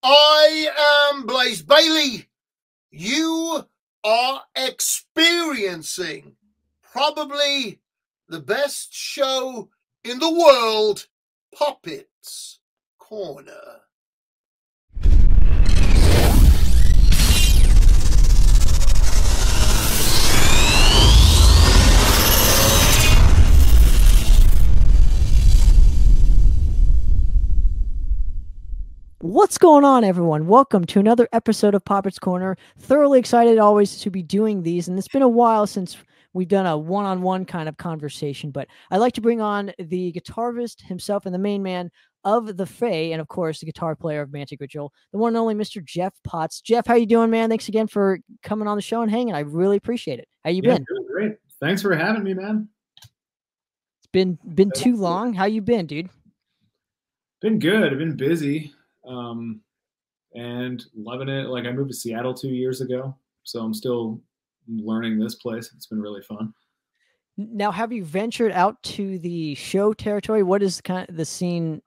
I am Blaze Bailey. You are experiencing probably the best show in the world, Puppets Corner. What's going on, everyone? Welcome to another episode of Puppets Corner. Thoroughly excited always to be doing these, and it's been a while since we've done a one-on-one kind of conversation, but I'd like to bring on the guitarist himself and the main man of the Fae, and of course, the guitar player of Mantic Ritual, the one and only Mr. Jeff Potts. Jeff, how you doing, man? Thanks again for coming on the show and hanging. I really appreciate it. How you been? Doing great. Thanks for having me, man. It's been too long. How you been, dude? Been good. I've been busy. And loving it. Like, I moved to Seattle 2 years ago, so I'm still learning this place. It's been really fun. Now, have you ventured out to the show territory? What is kind of the scene?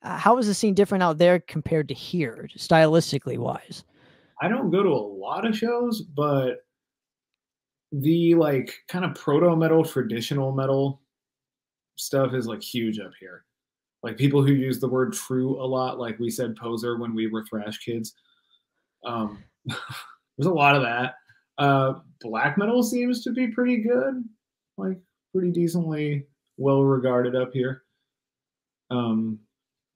How is the scene different out there compared to here, stylistically wise? I don't go to a lot of shows, but the like kind of proto metal, traditional metal stuff is like huge up here. Like, people who use the word true a lot, like we said poser when we were thrash kids. There's a lot of that. Black metal seems to be pretty good, like pretty decently well regarded up here.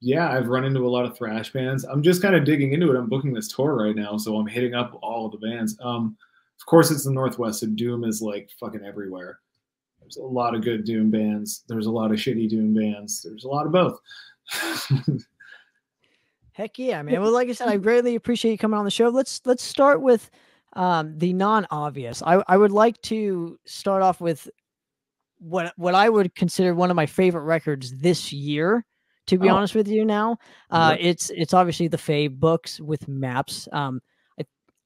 Yeah, I've run into a lot of thrash bands. I'm just kind of digging into it. I'm booking this tour right now, so I'm hitting up all of the bands. Of course, it's the Northwest, so Doom is like fucking everywhere. There's a lot of good Doom bands. There's a lot of shitty Doom bands. There's a lot of both. Heck yeah, man. Well, like I said, I greatly appreciate you coming on the show. Let's start with the non-obvious. I would like to start off with what I would consider one of my favorite records this year, to be honest with you now. It's obviously the Fae books with maps.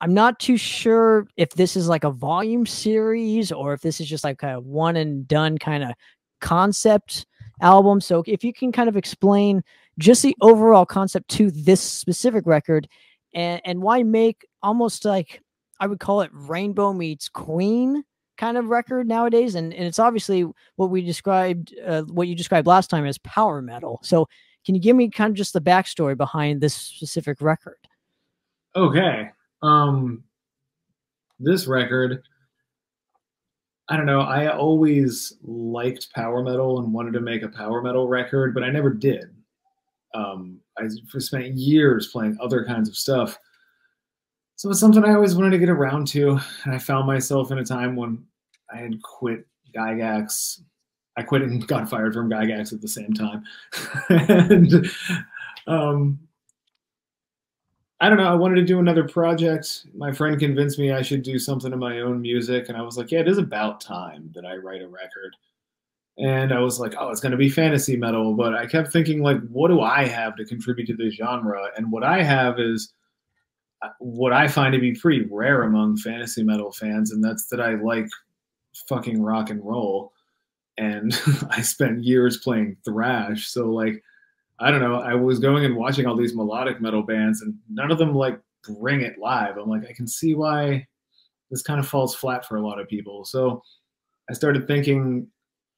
I'm not too sure if this is like a volume series or if this is just like a one and done kind of concept album. So if you can kind of explain just the overall concept to this specific record and why make almost like, I would call it Rainbow meets Queen kind of record nowadays. And it's obviously what we described, what you described last time as power metal. So can you give me kind of just the backstory behind this specific record? Okay. This record, I don't know, I always liked power metal and wanted to make a power metal record, but I never did. I spent years playing other kinds of stuff. So it's something I always wanted to get around to. And I found myself in a time when I had quit Gygax. I quit and got fired from Gygax at the same time. And, I don't know. I wanted to do another project. My friend convinced me I should do something of my own music. And I was like, yeah, it is about time that I write a record. And I was like, oh, it's going to be fantasy metal. But I kept thinking, like, what do I have to contribute to the genre? And what I have is what I find to be pretty rare among fantasy metal fans. And that's that I like fucking rock and roll. And I spent years playing thrash. So, like, I don't know, I was going and watching all these melodic metal bands and none of them like bring it live. I'm like, I can see why this kind of falls flat for a lot of people. So I started thinking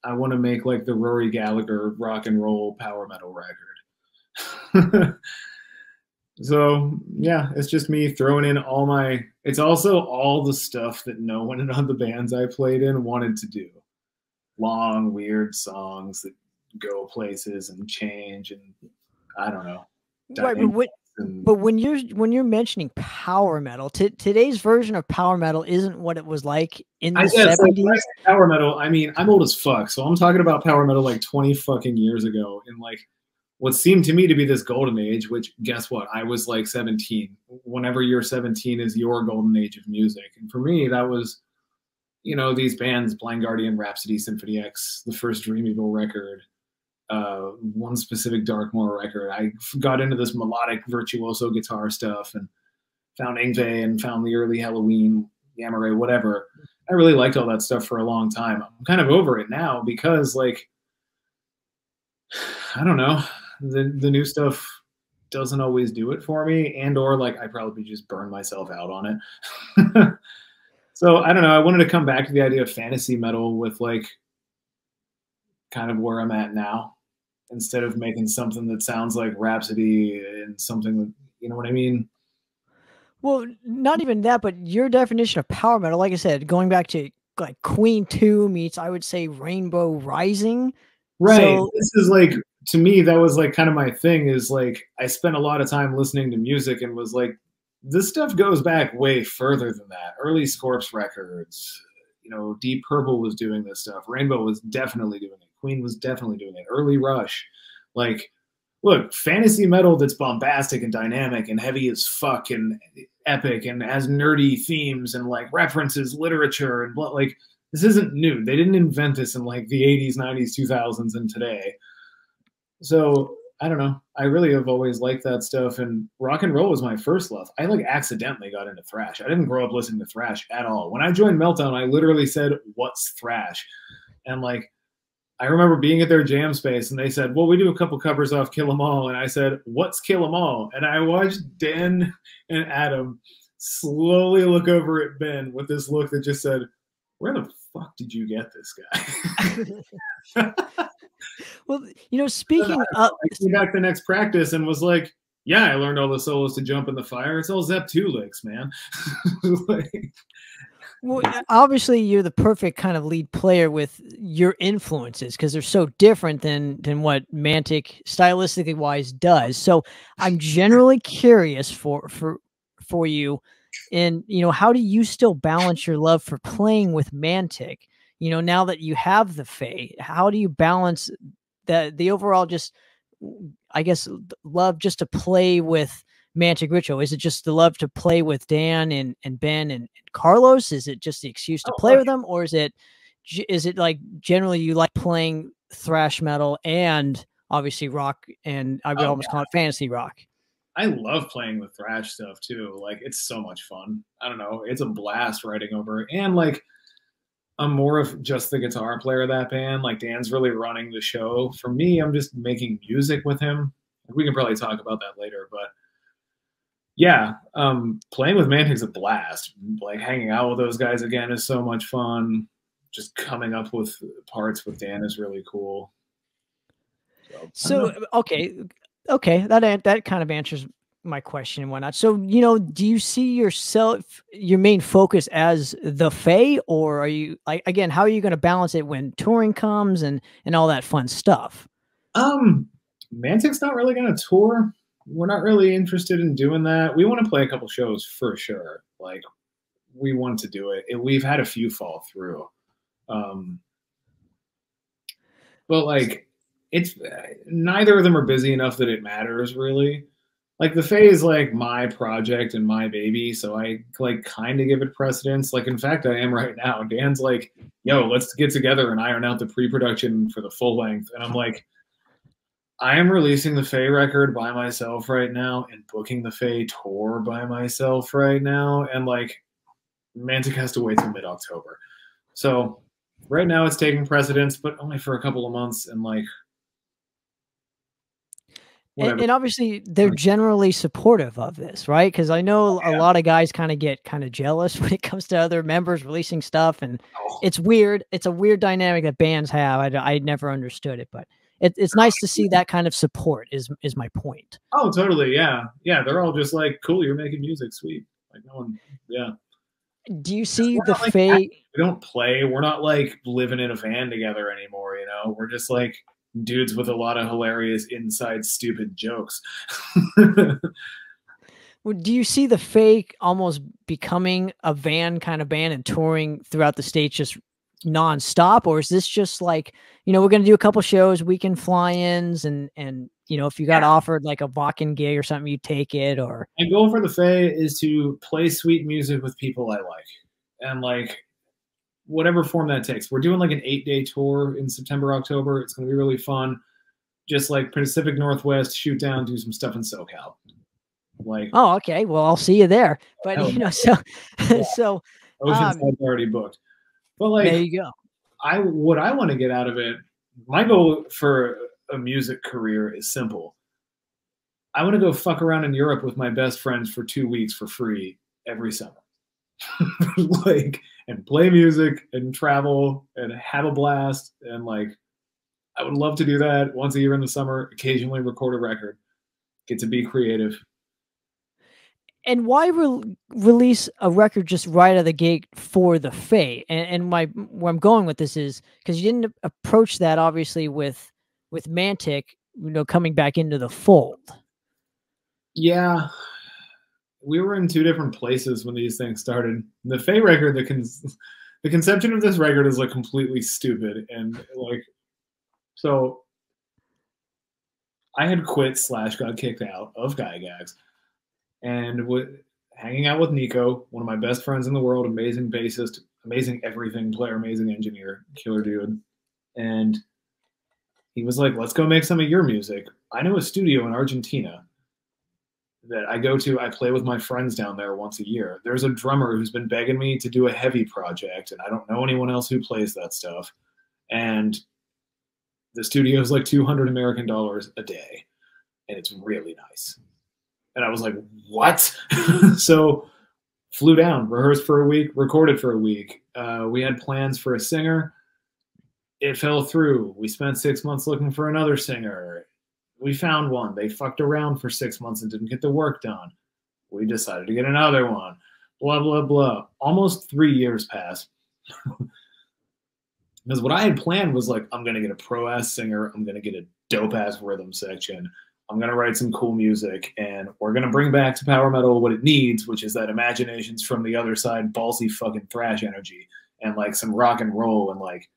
I want to make like the Rory Gallagher rock and roll power metal record. So yeah, it's just me throwing in it's also all the stuff that no one in the bands I played in wanted to do. Long, weird songs that go places and change, and I don't know. Right, but when you're mentioning power metal, today's version of power metal isn't what it was like in the 70s. Like power metal, I mean, I'm old as fuck, so I'm talking about power metal like 20 fucking years ago, in like what seemed to me to be this golden age. Which, guess what? I was like 17. Whenever you're 17 is your golden age of music, and for me, that was, you know, these bands: Blind Guardian, Rhapsody, Symphony X, the first Dream Evil record. One specific Darkmoor record. I got into this melodic virtuoso guitar stuff and found Yngwie and found the early Halloween, Gamma Ray, whatever. I really liked all that stuff for a long time. I'm kind of over it now because, like, I don't know, the new stuff doesn't always do it for me, and or like I probably just burn myself out on it. So I don't know. I wanted to come back to the idea of fantasy metal with like kind of where I'm at now, instead of making something that sounds like Rhapsody and something that, you know what I mean? Well, not even that, but your definition of power metal, like I said, going back to like Queen 2 meets, I would say, Rainbow Rising. Right. So This is like, to me, that was like kind of my thing, is like I spent a lot of time listening to music and was like, this stuff goes back way further than that. Early Scorps records, you know, Deep Purple was doing this stuff. Rainbow was definitely doing it. Queen was definitely doing it. Early Rush. Like, look, fantasy metal that's bombastic and dynamic and heavy as fuck and epic and has nerdy themes and like references literature and like, this isn't new. They didn't invent this in like the 80s, 90s, 2000s, and today. So I don't know. I really have always liked that stuff, and rock and roll was my first love. I like accidentally got into thrash. I didn't grow up listening to thrash at all. When I joined Meltdown, I literally said, "What's thrash?" And like, I remember being at their jam space, and they said, "Well, we do a couple covers off Kill 'Em All," and I said, "What's Kill 'Em All?" And I watched Dan and Adam slowly look over at Ben with this look that just said, "Where the fuck did you get this guy?" well, you know, speaking of, I came back the next practice and was like, "Yeah, I learned all the solos to Jump in the Fire. It's all Zep 2 licks, man." Like, well, obviously you're the perfect kind of lead player with your influences because they're so different than what Mantic stylistically wise does. So I'm generally curious for you, and you know, how do you still balance your love for playing with Mantic? You know, now that you have the Fae, how do you balance the overall just, I guess, love just to play with Mantic Ritual? Is it just the love to play with Dan and Ben and Carlos? Is it just the excuse to play with them, or is it like generally you like playing thrash metal and obviously rock, and I would almost call it fantasy rock? I love playing the thrash stuff too. Like, it's so much fun. I don't know. It's a blast writing over it. And like, I'm more of just the guitar player of that band. Like, Dan's really running the show. For me, I'm just making music with him. We can probably talk about that later, but yeah, playing with Mantic's a blast. Like, hanging out with those guys again is so much fun. Just coming up with parts with Dan is really cool. So okay, that kind of answers my question and whatnot. So, you know, do you see yourself, your main focus as the Fae, or are you like, again, how are you going to balance it when touring comes and all that fun stuff? Mantic's not really going to tour. We're not really interested in doing that. We want to play a couple shows for sure. Like, we want to do it. We've had a few fall through. But like, it's neither of them are busy enough that it matters really. Like, the Fae is like my project and my baby, so I like kind of give it precedence. Like, in fact, I am right now. Dan's like, "Yo, let's get together and iron out the pre-production for the full length," and I'm like, I am releasing the Fae record by myself right now and booking the Fae tour by myself right now, and like, Mantic has to wait till mid-October. So right now it's taking precedence, but only for a couple of months, and like, and obviously they're generally supportive of this, right? Because I know a lot of guys kind of get kind of jealous when it comes to other members releasing stuff, and it's weird. It's a weird dynamic that bands have. I never understood it, but it's nice to see that kind of support is my point. Oh, totally. Yeah. Yeah. They're all just like, "Cool, you're making music. Sweet." Like, no one, yeah. Do you see the like Fae? We don't play. We're not like living in a van together anymore, you know? We're just like dudes with a lot of hilarious inside stupid jokes. Do you see the Fae almost becoming a van kind of band and touring throughout the States just nonstop, or is this just like, you know, we're going to do a couple shows, weekend fly-ins, and you know, if you got offered like a walk-in gig or something, you take it? Or my goal for the Fae is to play sweet music with people I like, and like, whatever form that takes. We're doing like an 8-day tour in September, October. It's going to be really fun. Just like Pacific Northwest, shoot down, do some stuff in SoCal. Like, oh, okay, well, I'll see you there. But you know, so so Oceanside's already booked. But like, there you go. What I want to get out of it, my goal for a music career is simple. I want to go fuck around in Europe with my best friends for 2 weeks for free every summer. Like, and play music and travel and have a blast. And like, I would love to do that once a year in the summer, occasionally record a record, get to be creative. And why release a record just right out of the gate for the Fae? And where I'm going with this is because you didn't approach that obviously with Mantic, coming back into the fold. Yeah, we were in two different places when these things started. The Fae record, the conception of this record is like completely stupid, and like, so I had quit / got kicked out of Gygax, and hanging out with Nico, one of my best friends in the world, amazing bassist, amazing everything player, amazing engineer, killer dude, and he was like, "Let's go make some of your music." I know a studio in Argentina that I go to. I play with my friends down there once a year. There's a drummer who's been begging me to do a heavy project, and I don't know anyone else who plays that stuff. And the studio is like $200 American a day, and it's really nice. And I was like, what? So flew down, rehearsed for a week, recorded for a week. We had plans for a singer. It fell through. We spent 6 months looking for another singer. We found one. They fucked around for 6 months and didn't get the work done. We decided to get another one. Blah, blah, blah. Almost 3 years passed. Because what I had planned was like, I'm going to get a pro-ass singer. I'm going to get a dope-ass rhythm section. I'm going to write some cool music. And we're going to bring back to power metal what it needs, which is that imaginations from the other side, ballsy fucking thrash energy. And like some rock and roll. And like,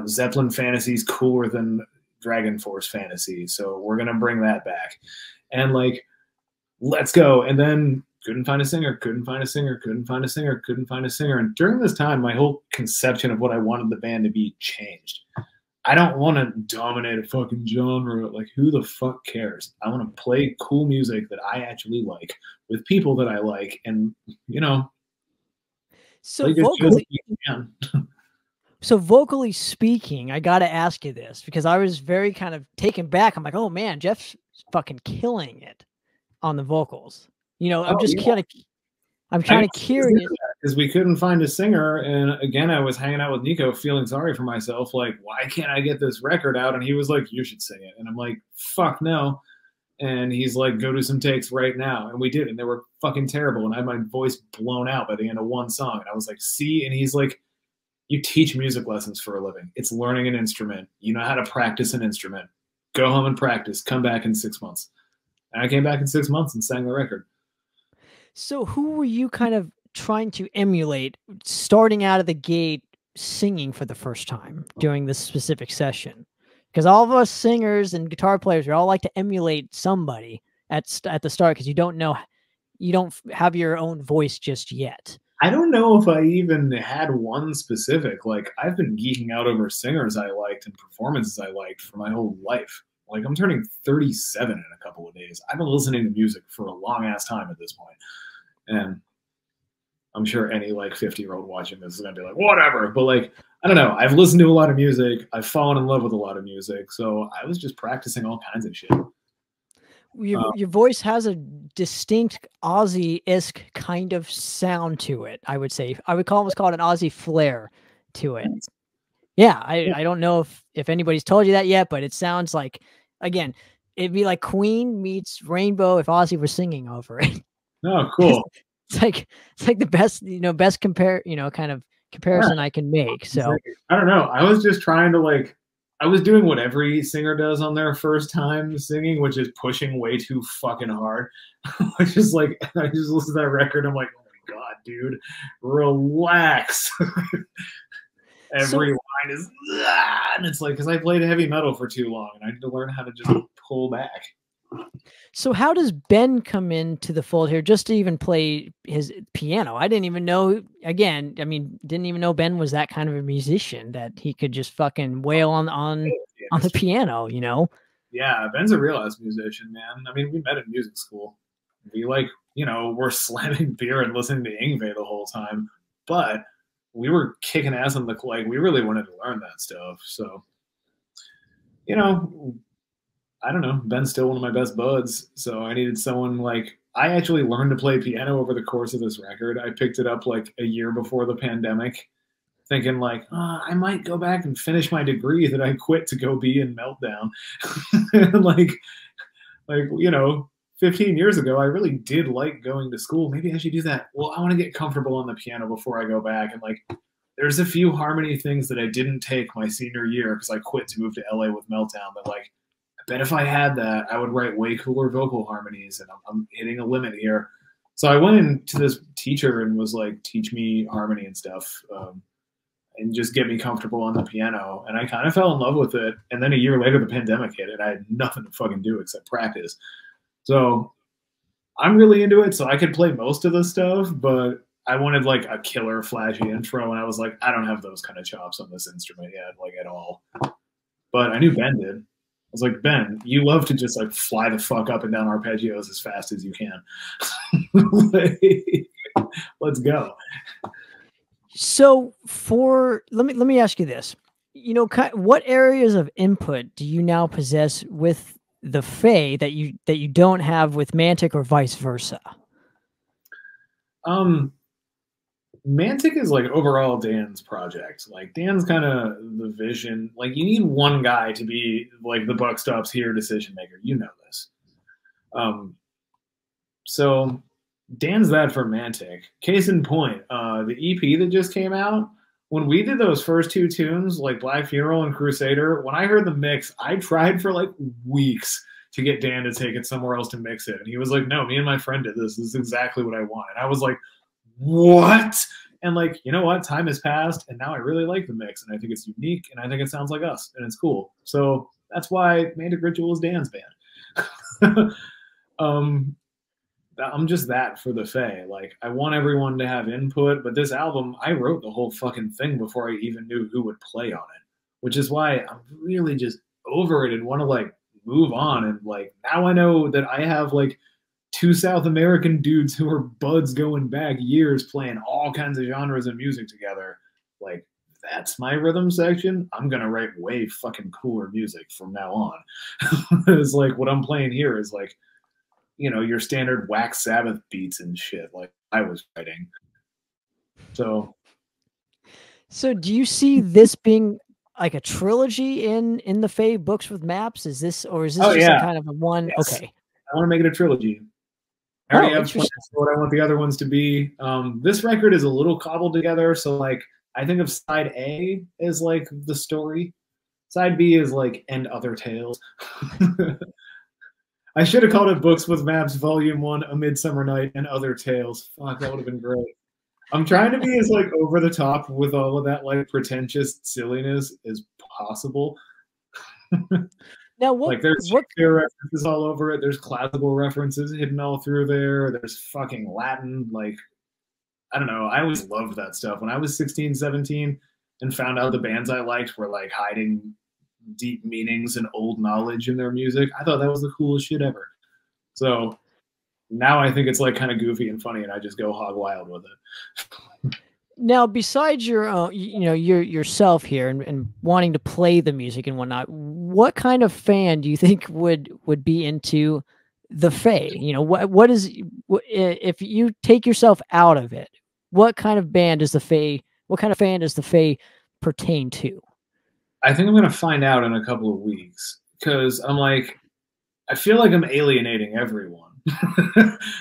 Zeppelin Fantasy's cooler than Dragon Force Fantasy, so we're gonna bring that back, and like, let's go. And then couldn't find a singer, couldn't find a singer, couldn't find a singer, couldn't find a singer. And during this time, my whole conception of what I wanted the band to be changed. I don't want to dominate a fucking genre. Like, who the fuck cares? I want to play cool music that I actually like with people that I like, and so vocally. So vocally speaking, I got to ask you this because I was very kind of taken back. I'm like, oh man, Jeff's fucking killing it on the vocals. I'm just kind of curious because we couldn't find a singer, and again, I was hanging out with Nico, feeling sorry for myself. Like, why can't I get this record out? And he was like, "You should sing it." And I'm like, "Fuck no." And he's like, "Go do some takes right now." And we did, and they were fucking terrible. And I had my voice blown out by the end of one song. And I was like, "See?" And he's like, "You teach music lessons for a living. It's learning an instrument. You know how to practice an instrument. Go home and practice. Come back in 6 months." And I came back in 6 months and sang the record. So who were you kind of trying to emulate starting out of the gate singing for the first time during this specific session? Because all of us singers and guitar players, we all like to emulate somebody at the start because you don't have your own voice just yet. I don't know if I even had one specific. Like, I've been geeking out over singers I liked and performances I liked for my whole life. Like, I'm turning 37 in a couple of days. I've been listening to music for a long ass time at this point. And I'm sure any like 50-year-old watching this is going to be like, whatever. But like, I don't know. I've listened to a lot of music. I've fallen in love with a lot of music. So I was just practicing all kinds of shit. Your voice has a distinct Ozzy-esque kind of sound to it, I would say. I would almost call it an Ozzy flair to it. Yeah, I don't know if anybody's told you that yet, but it sounds like, again, it'd be like Queen meets Rainbow if Ozzy were singing over it. Oh, cool. It's like the best, kind of comparison I can make. So I don't know. I was just trying to I was doing what every singer does on their first time singing, which is pushing way too fucking hard. I just listened to that record. I'm like, oh my God, dude, relax. Every line is, and it's like, because I played heavy metal for too long and I had to learn how to just pull back. So how does Ben come into the fold here just to even play his piano? I didn't even know, again, didn't even know Ben was that kind of a musician that he could just fucking wail on the piano, Yeah, Ben's a real ass musician, man. We met in music school. We were slamming beer and listening to Yngwie the whole time, but we were kicking ass on we really wanted to learn that stuff. So, I don't know. Ben's still one of my best buds, so I needed someone like I actually learned to play piano over the course of this record. I picked it up like a year before the pandemic, thinking like, I might go back and finish my degree that I quit to go be in Meltdown. like, you know, 15 years ago, I really did like going to school. Maybe I should do that. Well, I want to get comfortable on the piano before I go back. And like, there's a few harmony things that I didn't take my senior year because I quit to move to LA with Meltdown. But like, I bet if I had that, I would write way cooler vocal harmonies. And I'm hitting a limit here. So I went into this teacher and was like, teach me harmony and stuff. And just get me comfortable on the piano. And I kind of fell in love with it. And then a year later, the pandemic hit and I had nothing to fucking do except practice. So I'm really into it. So I could play most of the stuff, but I wanted like a killer flashy intro. And I was like, I don't have those kind of chops on this instrument yet, like at all. But I knew Ben did. I was like, Ben, you love to just like fly the fuck up and down arpeggios as fast as you can. Let's go. So let me ask you this, you know, what areas of input do you now possess with the Fae that you don't have with Mantic or vice versa? Mantic is like overall Dan's project. Like Dan's kind of the vision. Like you need one guy to be like the buck stops here decision maker. You know this. So Dan's that for Mantic. Case in point, the EP that just came out, when we did those first two tunes, like Black Funeral and Crusader, when I heard the mix, I tried for like weeks to get Dan to take it somewhere else to mix it. And he was like, no, me and my friend did this. This is exactly what I want. And I was like, what? And like, you know what? Time has passed, and now I really like the mix, and I think it's unique, and I think it sounds like us, and it's cool. So that's why Mantic Ritual is Dan's band. I'm just that for the Fae. Like, I want everyone to have input, but this album, I wrote the whole fucking thing before I even knew who would play on it, which is why I'm really just over it and want to like move on. And like, now I know that I have like two South American dudes who are buds going back years playing all kinds of genres of music together. Like, that's my rhythm section. I'm going to write way fucking cooler music from now on. It's like what I'm playing here is like, you know, your standard Wax Sabbath beats and shit like I was writing. So do you see this being like a trilogy in the Fae books with maps? Is this just a kind of a one? Yes. Okay. I want to make it a trilogy. I already have plans for what I want the other ones to be. This record is a little cobbled together. So like, I think of side A as like the story. Side B is like, and other tales. I should have called it Books with Maps Volume 1, A Midsummer Night, and Other Tales. Fuck, that would have been great. I'm trying to be as like over the top with all of that like pretentious silliness as possible. Now, like there's Shakespeare references all over it. There's classical references hidden all through there. There's fucking Latin. Like, I don't know. I always loved that stuff. When I was 16, 17 and found out the bands I liked were like hiding deep meanings and old knowledge in their music, I thought that was the coolest shit ever. So now I think it's like kind of goofy and funny, and I just go hog wild with it. Now, besides your own, yourself here and wanting to play the music and whatnot, what kind of fan do you think would be into the Fae? You know, what is, if you take yourself out of it, what kind of band does the Fae, what kind of fan does the Fae pertain to? I think I'm going to find out in a couple of weeks, because I'm like, I feel like I'm alienating everyone.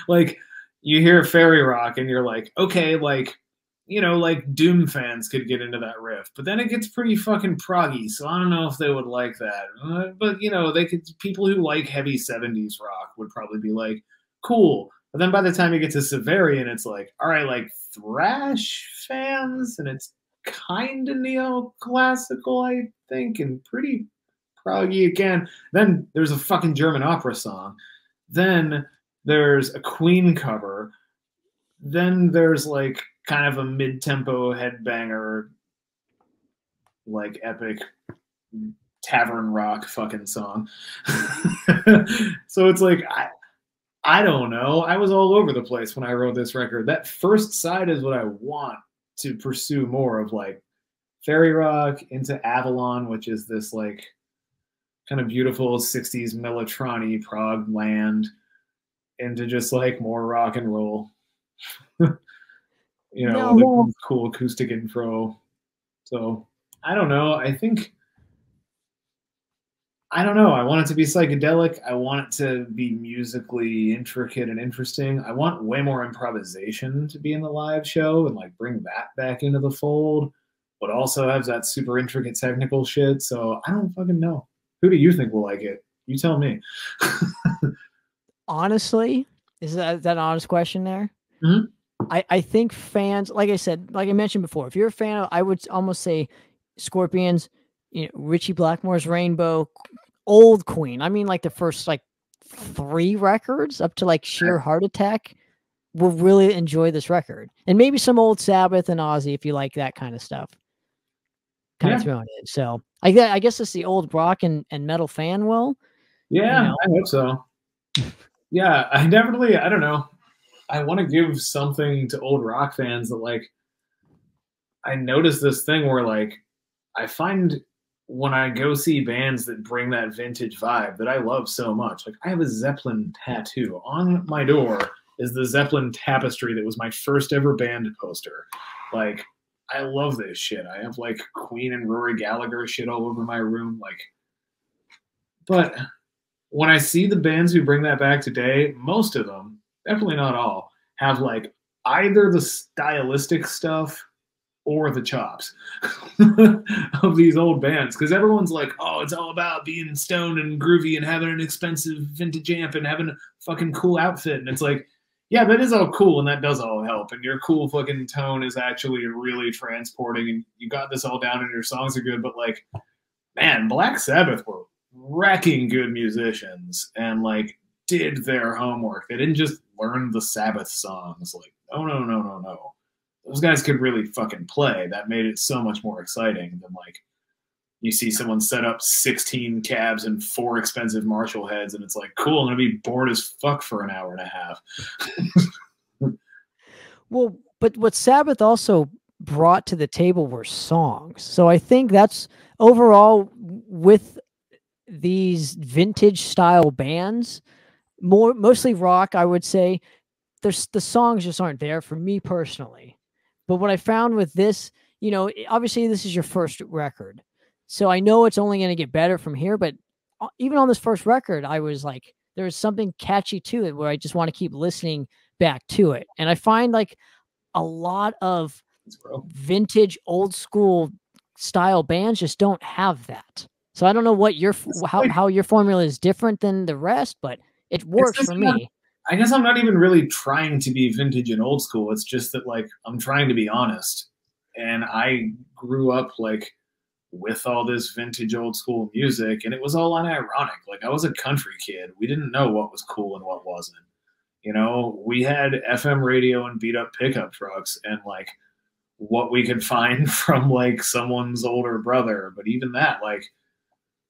Like, you hear fairy rock and you're like, okay, like, you know, like Doom fans could get into that riff, but then it gets pretty fucking proggy, so I don't know if they would like that. But, you know, people who like heavy 70s rock would probably be like, cool. But then by the time you get to Severian, it's like, all right, like thrash fans, and it's kind of neoclassical, I think, and pretty proggy again. Then there's a fucking German opera song. Then there's a Queen cover. Then there's like kind of a mid-tempo headbanger, like epic tavern rock fucking song. So it's like, I don't know. I was all over the place when I wrote this record. That first side is what I want to pursue more of, like fairy rock into Avalon, which is this like kind of beautiful 60s Melotroni prog land into just like more rock and roll. You know, with cool acoustic intro. So I don't know. I don't know. I want it to be psychedelic. I want it to be musically intricate and interesting. I want way more improvisation to be in the live show and like bring that back into the fold, but also has that super intricate technical shit. So I don't fucking know. Who do you think will like it? You tell me. Honestly, is that an honest question there? Mm-hmm. I think fans, like I said, like I mentioned before, if you're a fan of, I would almost say Scorpions, you know, Ritchie Blackmore's Rainbow, old Queen. I mean, like the first like 3 records up to like Sheer Heart Attack, will really enjoy this record. And maybe some old Sabbath and Ozzy if you like that kind of stuff. Kind of thrown in. So I guess it's the old rock and metal fan will. Yeah, you know? I hope so. Yeah, I don't know. I want to give something to old rock fans that like, I noticed this thing where like, I find when I go see bands that bring that vintage vibe that I love so much, like I have a Zeppelin tattoo on my door is the Zeppelin tapestry that was my first ever band poster. Like, I love this shit. I have like Queen and Rory Gallagher shit all over my room. Like, but when I see the bands who bring that back today, most of them, definitely not all, have like either the stylistic stuff or the chops of these old bands. Because everyone's like, oh, it's all about being stoned and groovy and having an expensive vintage amp and having a fucking cool outfit. And it's like, yeah, that is all cool and that does all help. And your cool fucking tone is actually really transporting and you got this all down and your songs are good. But like, man, Black Sabbath were wrecking good musicians and like did their homework. They didn't just learn the Sabbath songs. Like, no. Those guys could really fucking play. That made it so much more exciting than like you see someone set up 16 cabs and 4 expensive Marshall heads and it's like, cool, I'm gonna be bored as fuck for an hour and a half. Well, but what Sabbath also brought to the table were songs. So I think that's overall with these vintage style bands, mostly rock, I would say, the songs just aren't there for me personally. But what I found with this, you know, obviously this is your first record. So I know it's only going to get better from here, but even on this first record, I was like, there was something catchy to it where I just want to keep listening back to it. And I find like a lot of vintage old school style bands just don't have that. So I don't know what how your formula is different than the rest, but it works for me. I guess I'm not even really trying to be vintage and old school. It's just that like I'm trying to be honest. And I grew up like with all this vintage old school music and it was all unironic. Like I was a country kid. We didn't know what was cool and what wasn't. You know, we had FM radio and beat up pickup trucks and like what we could find from like someone's older brother. But even that, like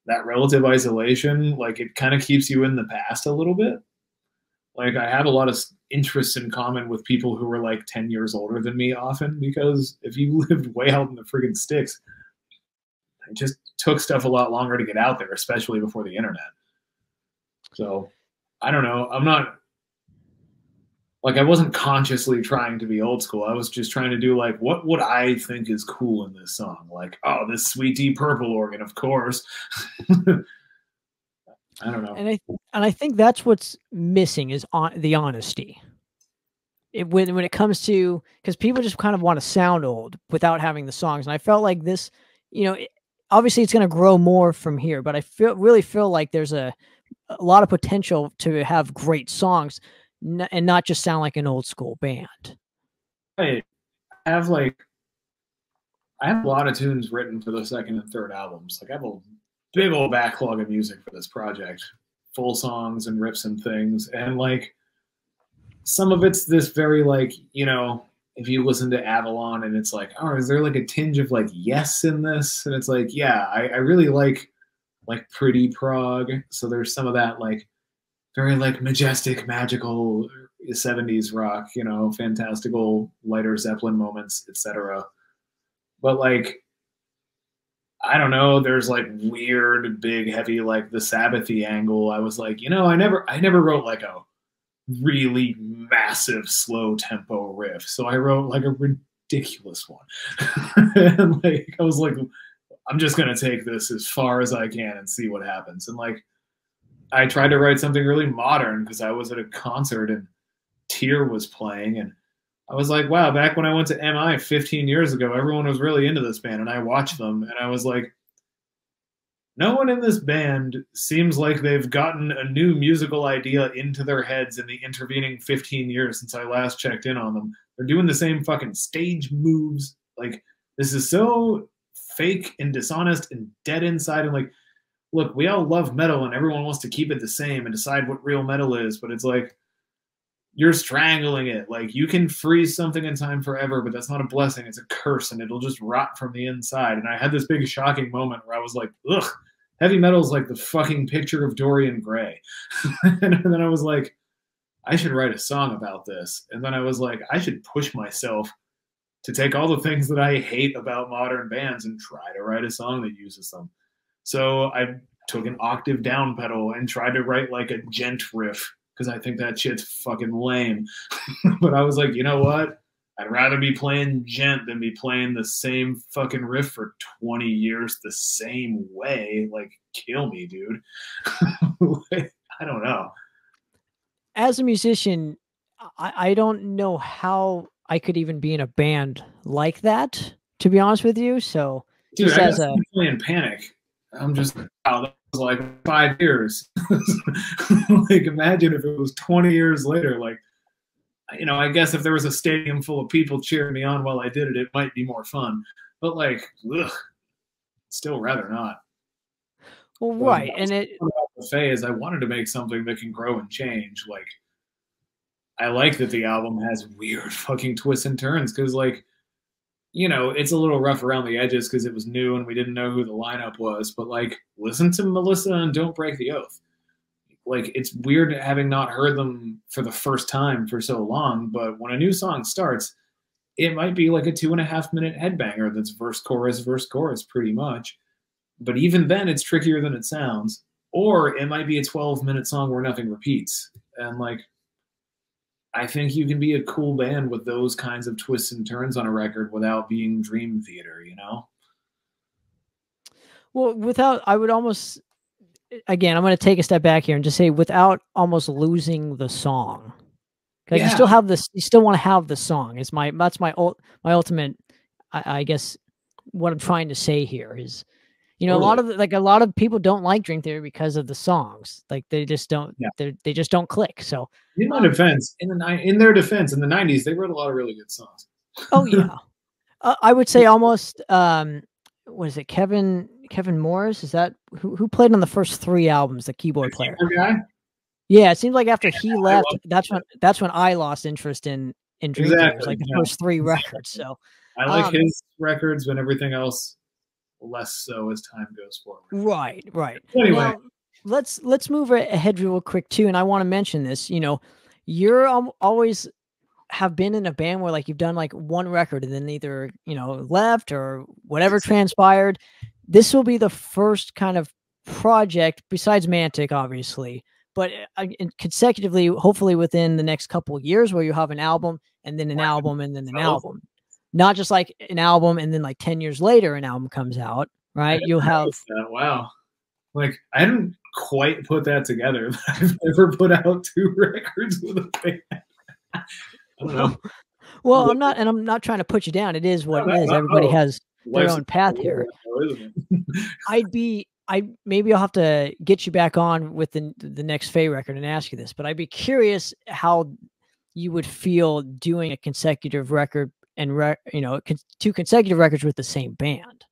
that relative isolation, like it kind of keeps you in the past a little bit. Like I have a lot of interests in common with people who were like 10 years older than me often, because if you lived way out in the friggin' sticks, it just took stuff a lot longer to get out there, especially before the internet. So I don't know. I'm not like, I wasn't consciously trying to be old school. I was just trying to do like, what would I think is cool in this song? Like, oh, this Sweet Deep Purple organ, of course. I don't know. And I think that's what's missing is the honesty. When it comes to, because people just kind of want to sound old without having the songs. And I felt like this, you know, obviously it's going to grow more from here, but I really feel like there's a lot of potential to have great songs and not just sound like an old school band. I have a lot of tunes written for the second and third albums. Like I have a big old backlog of music for this project, full songs and riffs and things. And like some of it's this very like, you know, if you listen to Avalon and it's like, oh, is there like a tinge of like yes in this? And it's like, yeah, I really like pretty prog. So there's some of that like very like majestic, magical 70s rock, you know, fantastical lighter Zeppelin moments, etc. But like I don't know, there's like weird, big, heavy, like the Sabbathy angle. I was like, you know, I never wrote like a really massive slow tempo riff. So I wrote like a ridiculous one. And like I was like, I'm just gonna take this as far as I can and see what happens. And like I tried to write something really modern because I was at a concert and Tyr was playing, and I was like, wow, back when I went to MI 15 years ago, everyone was really into this band, and I watched them, and I was like, no one in this band seems like they've gotten a new musical idea into their heads in the intervening 15 years since I last checked in on them. They're doing the same fucking stage moves. Like, this is so fake and dishonest and dead inside. And like, look, we all love metal and everyone wants to keep it the same and decide what real metal is, but it's like, you're strangling it. Like, you can freeze something in time forever, but that's not a blessing. It's a curse, and it'll just rot from the inside. And I had this big shocking moment where I was like, ugh, heavy metal is like the fucking picture of Dorian Gray. And then I was like, I should write a song about this. And then I was like, I should push myself to take all the things that I hate about modern bands and try to write a song that uses them. So I took an octave down pedal and tried to write like a gent riff, because I think that shit's fucking lame. But I was like, you know what? I'd rather be playing gent than be playing the same fucking riff for 20 years the same way. Like, kill me, dude. I don't know. As a musician, I don't know how I could even be in a band like that, to be honest with you. So, dude, just I as a playing Panic. I'm just, wow, that was like 5 years. Like, imagine if it was 20 years later. Like, you know, I guess if there was a stadium full of people cheering me on while I did it, it might be more fun. But like, ugh, still rather not. well, right, and it The phase, I wanted to make something that can grow and change. Like, I like that the album has weird fucking twists and turns, because like, you know, it's a little rough around the edges because it was new and we didn't know who the lineup was. But like, listen to Melissa and Don't Break the Oath. Like, it's weird having not heard them for the first time for so long, but when a new song starts, it might be like a 2.5-minute headbanger that's verse, chorus, pretty much. But even then, it's trickier than it sounds. Or it might be a 12-minute song where nothing repeats. And like, I think you can be a cool band with those kinds of twists and turns on a record without being Dream Theater, you know? well, without, I would almost, again, I'm going to take a step back here and just say, without almost losing the song. Like, you still have this, you still want to have the song. That's my ultimate, I guess, what I'm trying to say here is, you know, Totally. a lot of people don't like Dream Theater because of the songs. Like, they just don't, they just don't click. So in their defense, in their defense, in the 90s, they wrote a lot of really good songs. oh yeah. I would say almost, what is it? Kevin Morris? Is that who played on the first 3 albums, the keyboard player? Guy? Yeah, it seems like after he left, that's when I lost interest in Dream Theater. It was like the first 3 records. So I like his records, but everything else less so as time goes forward. Right. Anyway, now, let's move ahead real quick too, and I want to mention this. You know, you're always have been in a band where like you've done like 1 record and then either, you know, left or whatever transpired. This will be the first kind of project besides Mantic, obviously, but consecutively, hopefully within the next couple of years, where you have an album and then an album and then an album, not just like an album and then like 10 years later an album comes out, right? You'll have wow, like I didn't quite put that together. I've never put out 2 records with a band. I don't know. Well, I'm not trying to put you down. It is what it is. Everybody has their own path here. Maybe I'll have to get you back on with the next Faye record and ask you this, but I'd be curious how you would feel doing a consecutive record and 2 consecutive records with the same band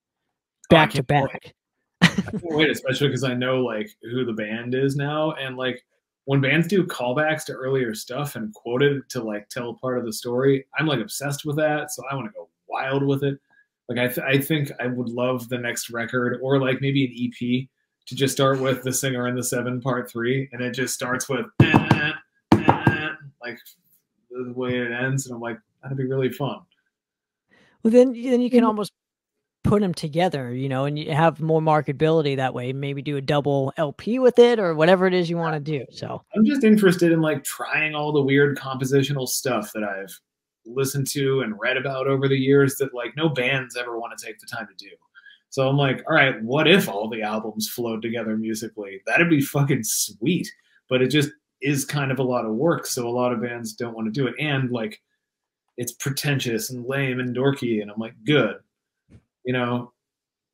back to back. I can't wait, especially because I know like who the band is now, and like when bands do callbacks to earlier stuff and quote it to like tell part of the story, I'm like obsessed with that. So I want to go wild with it. Like I think I would love the next record, or like maybe an EP, to just start with The Singer and the Seven Part 3, and it just starts with like the way it ends, and I'm like, that'd be really fun. Well, then you can almost put them together, you know, and you have more marketability that way. Maybe do a double LP with it or whatever it is you want to do. So I'm just interested in like trying all the weird compositional stuff that I've listened to and read about over the years that like no bands ever want to take the time to do. So I'm like, all right, what if all the albums flowed together musically? That'd be fucking sweet. But it just is kind of a lot of work, so a lot of bands don't want to do it. And like it's pretentious and lame and dorky, and I'm like, good. You know,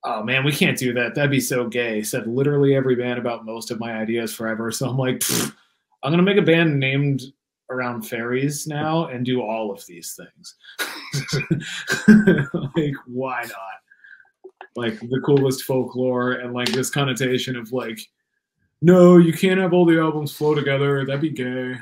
oh man, we can't do that. That'd be so gay. Said literally every band about most of my ideas forever. So I'm like, I'm gonna make a band named around fairies now and do all of these things. Like, why not? Like the coolest folklore and like this connotation of like, no, you can't have all the albums flow together. That'd be gay.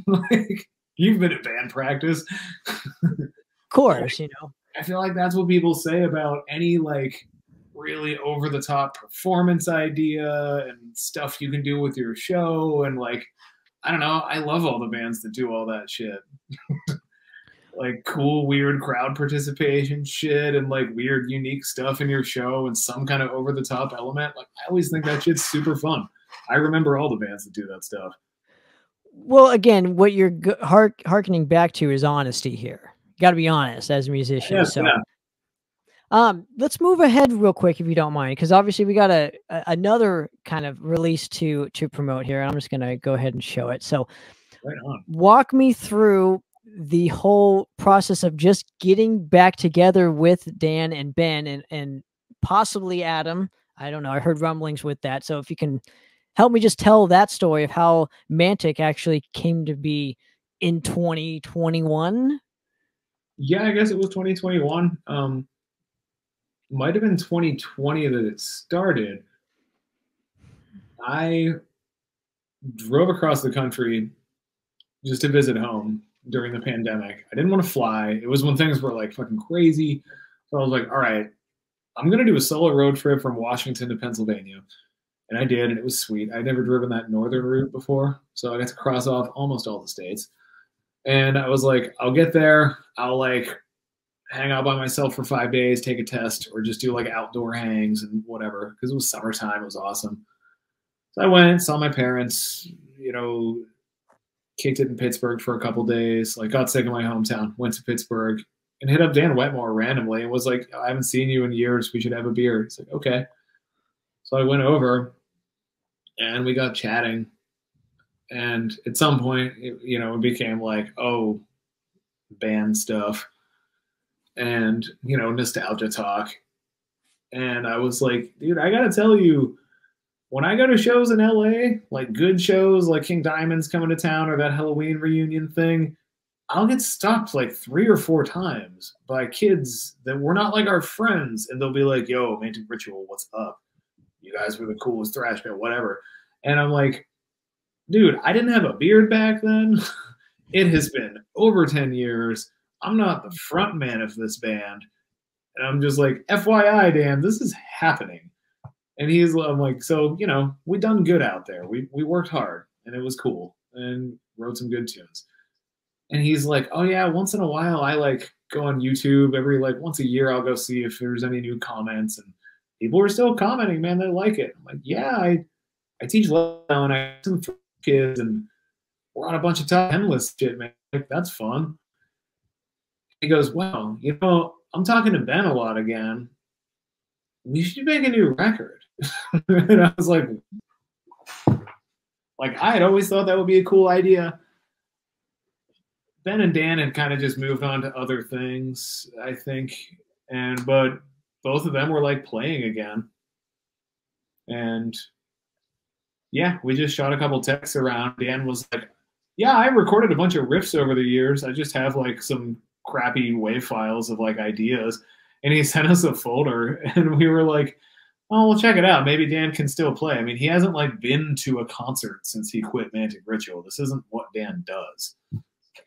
Like, you've been at band practice. of course, you know. I feel like that's what people say about any like really over the top performance idea and stuff you can do with your show. And like, I don't know, I love all the bands that do all that shit. Like cool, weird crowd participation shit and like weird, unique stuff in your show and some kind of over the top element. Like, I always think that shit's super fun. I remember all the bands that do that stuff. Well, again, what you're hearkening back to is honesty here. You got to be honest as a musician. Yes, so, yeah. Let's move ahead real quick if you don't mind, because obviously we got another kind of release to promote here. I'm just gonna go ahead and show it. So, right on. Walk me through the whole process of just getting back together with Dan and Ben and possibly Adam. I don't know. I heard rumblings with that. So if you can help me just tell that story of how Mantic actually came to be in 2021. Yeah, I guess it was 2021. Might have been 2020 that it started. I drove across the country just to visit home during the pandemic. I didn't want to fly. It was when things were like fucking crazy. So I was like, all right, I'm going to do a solo road trip from Washington to Pennsylvania. And I did, and it was sweet. I'd never driven that northern route before. So I got to cross off almost all the states. And I was like, I'll get there. I'll like hang out by myself for 5 days, take a test, or just do like outdoor hangs and whatever. Because it was summertime. It was awesome. So I went, saw my parents, you know, kicked it in Pittsburgh for a couple days, like got sick of my hometown, went to Pittsburgh and hit up Dan Wetmore randomly and was like, I haven't seen you in years. We should have a beer. He's like, okay. So I went over and we got chatting. And at some point, it became like, oh, band stuff and, nostalgia talk. And I was like, dude, I got to tell you, when I go to shows in LA, like good shows like King Diamond's coming to town or that Halloween reunion thing, I'll get stopped like 3 or 4 times by kids that were not like our friends. And they'll be like, yo, Mantic Ritual, what's up? You guys were the coolest thrash band, whatever. And I'm like, dude, I didn't have a beard back then. It has been over 10 years. I'm not the front man of this band. And I'm just like, FYI, Dan, this is happening. And I'm like, so, we done good out there. We worked hard and it was cool and wrote some good tunes. And he's like, oh yeah, once in a while I like go on YouTube every like once a year. I'll go see if there's any new comments and people are still commenting, man. They like it. I'm like, yeah, I teach now and I have some kids and we're on a bunch of top 10 list shit, man. Like, that's fun. He goes, well, I'm talking to Ben a lot again. We should make a new record. And I was like, I had always thought that would be a cool idea. Ben and Dan had kind of just moved on to other things, I think. But both of them were like playing again. And yeah, we just shot a couple texts around. Dan was like, yeah, I recorded a bunch of riffs over the years. I just have like some crappy WAV files of like ideas. And he sent us a folder and we were like, oh, we'll check it out. Maybe Dan can still play. I mean, he hasn't like been to a concert since he quit Mantic Ritual. This isn't what Dan does.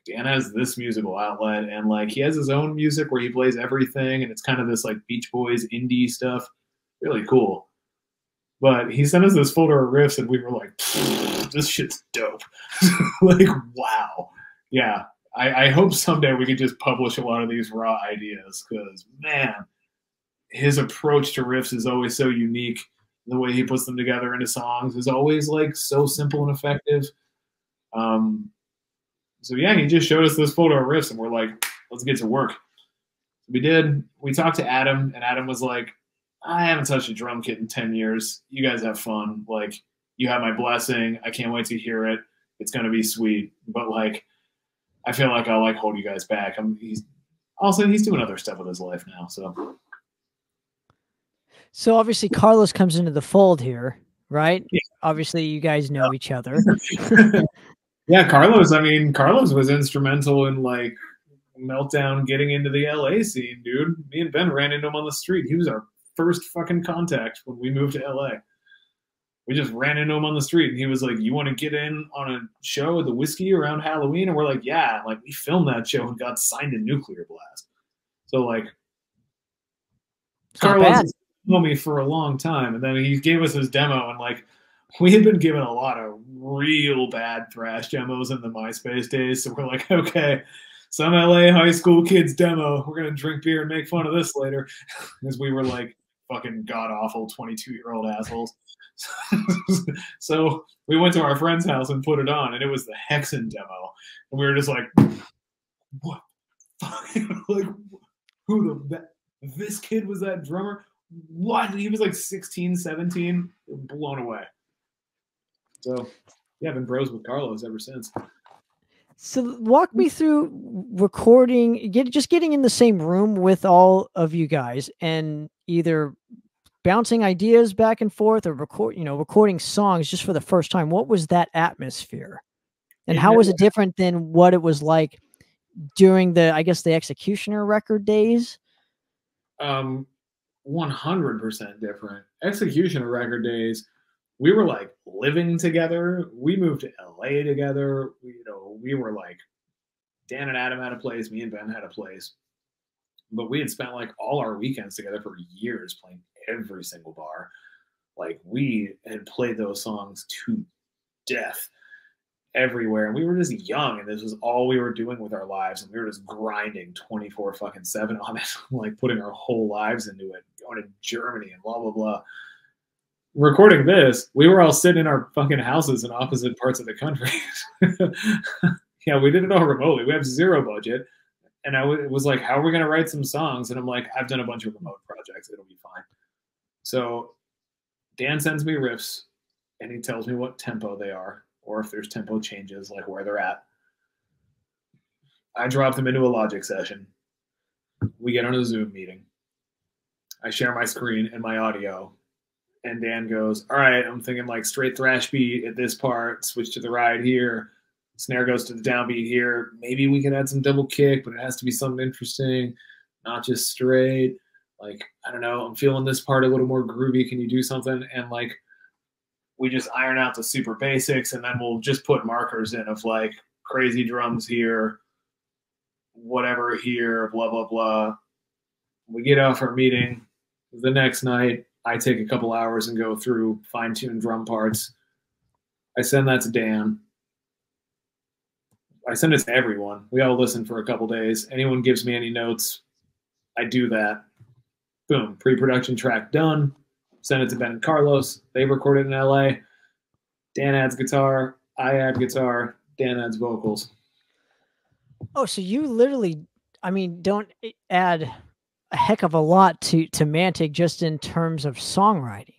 Dan has this musical outlet and like he has his own music where he plays everything. And it's kind of this like Beach Boys indie stuff. Really cool. But he sent us this folder of riffs and we were like, this shit's dope. Like, wow. Yeah. I hope someday we could just publish a lot of these raw ideas because, man, his approach to riffs is always so unique. The way he puts them together into songs is always like so simple and effective. So yeah, he just showed us this folder of riffs, and we're like, let's get to work. We did. We talked to Adam, and Adam was like, I haven't touched a drum kit in 10 years. You guys have fun. Like, you have my blessing. I can't wait to hear it. It's going to be sweet. But, like, I feel like I'll, like, hold you guys back. He's doing other stuff with his life now, so. So, obviously, Carlos comes into the fold here, right? Yeah. Obviously, you guys know each other. Yeah, Carlos was instrumental in, like, Meltdown getting into the LA scene, dude. Me and Ben ran into him on the street. He was our first fucking contact when we moved to LA. We just ran into him on the street, and he was like, you want to get in on a show at the Whiskey around Halloween? And we're like, yeah. Like, we filmed that show and got signed to Nuclear Blast. So, like, Carlos has known me for a long time, and then he gave us his demo, and, like, we had been given a lot of real bad thrash demos in the MySpace days, so we're like, okay, some LA high school kids demo. We're going to drink beer and make fun of this later. Because we were like fucking god-awful 22-year-old assholes. So we went to our friend's house and put it on, and it was the Hexen demo. And we were just like, what? Like, this kid was that drummer? What? He was like 16, 17. Blown away. So, yeah, I've been bros with Carlos ever since. So walk me through recording, getting in the same room with all of you guys and either bouncing ideas back and forth or recording songs just for the first time. What was that atmosphere? And how was it different than what it was like during the Executioner record days? 100% different. Executioner record days, we were like living together. We moved to LA together. We were like, Dan and Adam had a place. Me and Ben had a place. But we had spent like all our weekends together for years playing every single bar. Like, we had played those songs to death everywhere. And we were just young, and this was all we were doing with our lives. And we were just grinding 24/7 on it, like putting our whole lives into it, going to Germany and blah, blah, blah. Recording this, we were all sitting in our fucking houses in opposite parts of the country. Yeah, we did it all remotely. We have zero budget. And it was like, how are we going to write some songs? And I'm like, I've done a bunch of remote projects. It'll be fine. So Dan sends me riffs, and he tells me what tempo they are, or if there's tempo changes, like where they're at. I drop them into a Logic session. We get on a Zoom meeting. I share my screen and my audio. And Dan goes, all right, I'm thinking like straight thrash beat at this part, switch to the ride here. Snare goes to the downbeat here. Maybe we can add some double kick, but it has to be something interesting, not just straight. Like, I don't know, I'm feeling this part a little more groovy. Can you do something? And like, we just iron out the super basics, and then we'll just put markers in of like crazy drums here, whatever here, blah, blah, blah. We get off our meeting. The next night, I take a couple hours and go through fine-tune drum parts. I send that to Dan. I send it to everyone. We all listen for a couple days. Anyone gives me any notes, I do that. Boom, pre-production track done. Send it to Ben and Carlos. They record it in LA. Dan adds guitar. I add guitar. Dan adds vocals. Oh, so you literally, don't add a heck of a lot to Mantic just in terms of songwriting.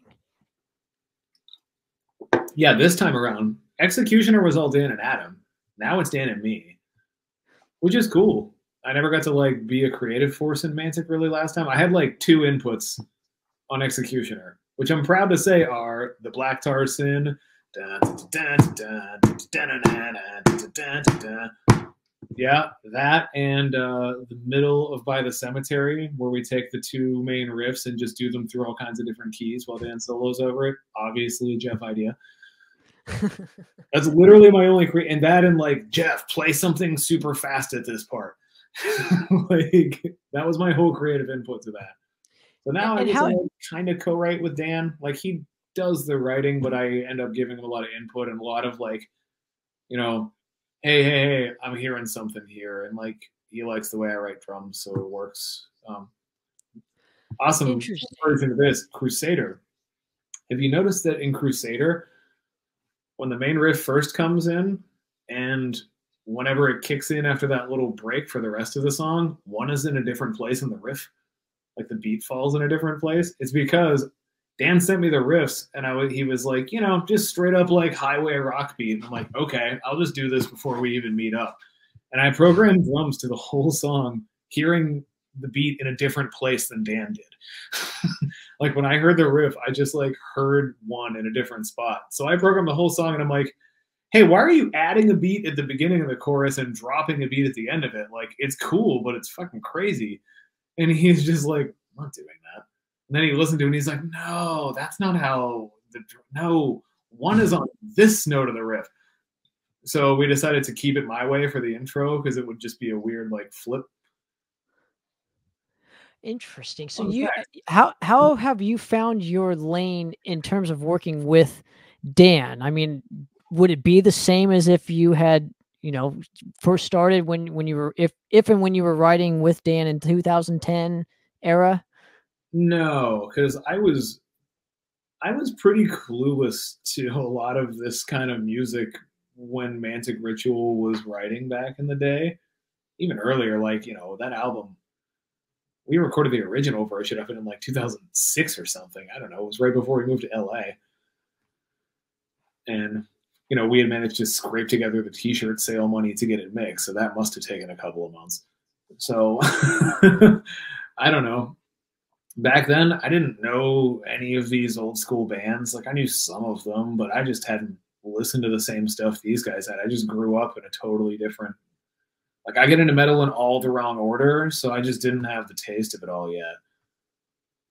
Yeah, this time around, Executioner was all Dan and Adam. Now it's Dan and me, which is cool. I never got to like be a creative force in Mantic really last time. I had like 2 inputs on Executioner, which I'm proud to say are the Black Tar Sin. Yeah, that and the middle of By the Cemetery, where we take the 2 main riffs and just do them through all kinds of different keys while Dan solos over it. Obviously a Jeff idea. That's literally my only and that and like, Jeff, play something super fast at this part. Like, that was my whole creative input to that. So now I kind of co-write with Dan. Like, he does the writing, but I end up giving him a lot of input and a lot of like, hey, I'm hearing something here, and like he likes the way I write drums, so it works. Awesome Interesting. version of this Crusader. Have you noticed that in Crusader, when the main riff first comes in, and whenever it kicks in after that little break for the rest of the song, one is in a different place in the riff, like the beat falls in a different place? It's because Dan sent me the riffs, and he was like, you know, just straight up like highway rock beat. And I'm like, okay, I'll just do this before we even meet up. And I programmed drums to the whole song, hearing the beat in a different place than Dan did. Like when I heard the riff, I just like heard one in a different spot. So I programmed the whole song, and I'm like, hey, why are you adding a beat at the beginning of the chorus and dropping a beat at the end of it? Like, it's cool, but it's fucking crazy. And he's just like, I'm not doing that. And then he listened to it, and he's like, no, that's not how no, one is on this note of the riff. So we decided to keep it my way for the intro, because it would just be a weird like flip. Interesting. So how have you found your lane in terms of working with Dan? I mean, would it be the same as if you had, you know, first started when you were if and when you were writing with Dan in 2010 era? No, because I was pretty clueless to a lot of this kind of music when Mantic Ritual was writing back in the day. Even earlier, like, you know, that album, we recorded the original version of it in like 2006 or something. I don't know. It was right before we moved to LA. And, you know, we had managed to scrape together the t-shirt sale money to get it mixed. So that must have taken a couple of months. So I don't know. Back then, I didn't know any of these old school bands. Like, I knew some of them, but I just hadn't listened to the same stuff these guys had. I just grew up in a totally different, like, I get into metal in all the wrong order, so I just didn't have the taste of it all yet.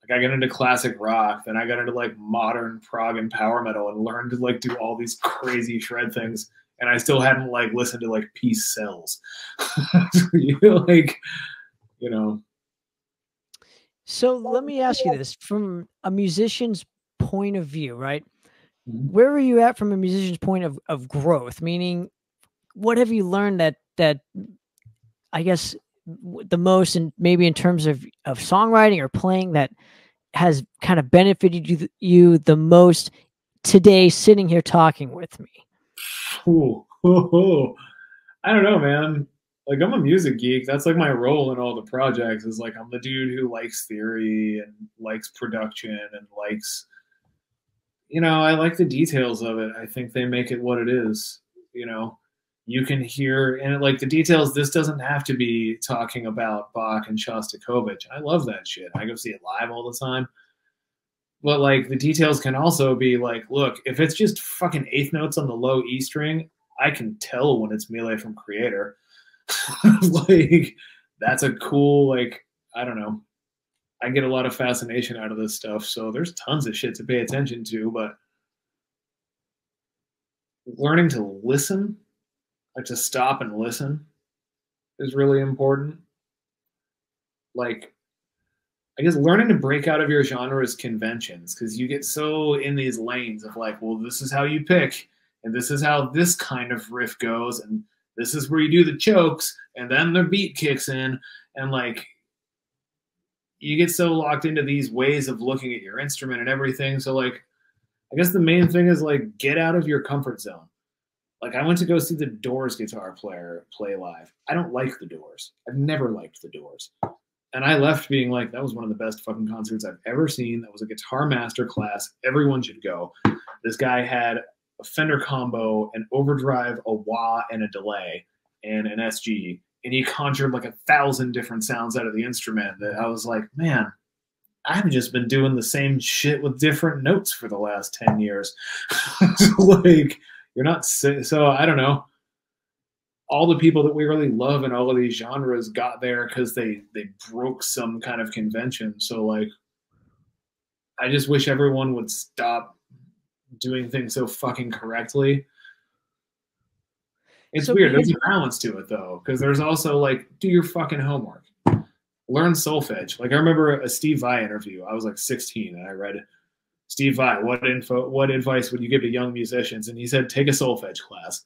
Like, I got into classic rock, then I got into like modern prog and power metal, and learned to like do all these crazy shred things, and I still hadn't like listened to like Peace Sells. Like, you know. So let me ask you this from a musician's point of view, right? Where are you at from a musician's point of growth? Meaning, what have you learned that I guess the most, and maybe in terms of songwriting or playing, that has kind of benefited you the most today, sitting here talking with me? Ooh. I don't know, man. Like, I'm a music geek. That's like my role in all the projects, is like I'm the dude who likes theory and likes production and likes, you know, I like the details of it. I think they make it what it is. You know, you can hear, and like the details, this doesn't have to be talking about Bach and Shostakovich. I love that shit. I go see it live all the time. But like the details can also be like, look, if it's just fucking eighth notes on the low E string, I can tell when it's Melee from Creator. Like, that's a cool, like, I don't know. I get a lot of fascination out of this stuff. So there's tons of shit to pay attention to, but learning to listen, like to stop and listen, is really important. Like, I guess learning to break out of your genre's conventions, because you get so in these lanes of like, well, this is how you pick, and this is how this kind of riff goes, and this is where you do the chokes, and then the beat kicks in, and like, you get so locked into these ways of looking at your instrument and everything. So like, I guess the main thing is like, get out of your comfort zone. Like, I went to go see the Doors guitar player play live. I don't like the Doors. I've never liked the Doors. And I left being like, that was one of the best fucking concerts I've ever seen. That was a guitar master class. Everyone should go. This guy had a Fender combo, an overdrive, a wah, and a delay, and an SG. And he conjured like 1,000 different sounds out of the instrument that I was like, man, I've just been doing the same shit with different notes for the last 10 years. Like, you're not, so I don't know. All the people that we really love in all of these genres got there because they broke some kind of convention. So like, I just wish everyone would stop doing things so fucking correctly. It's so weird. There's a balance to it though, because there's also like, do your fucking homework, learn solfege. Like, I remember a Steve Vai interview. I was like 16 and I read, Steve Vai, what advice would you give to young musicians? And he said, take a solfege class.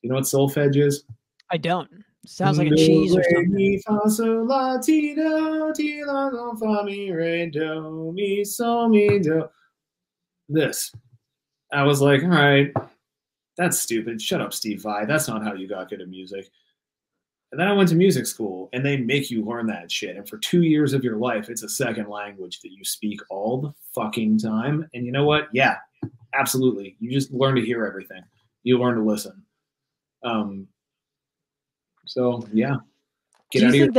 You know what solfege is? I don't. Sounds like a cheese or something. Mi, fa, sol, la, ti, do, ti, la, do, fa, mi, re, do, mi, sol, mi, do. This. I was like, all right, that's stupid. Shut up, Steve Vai. That's not how you got good at music. And then I went to music school, and they make you learn that shit. And for 2 years of your life, it's a second language that you speak all the fucking time. And you know what? Yeah, absolutely. You just learn to hear everything. You learn to listen. So yeah, get out of your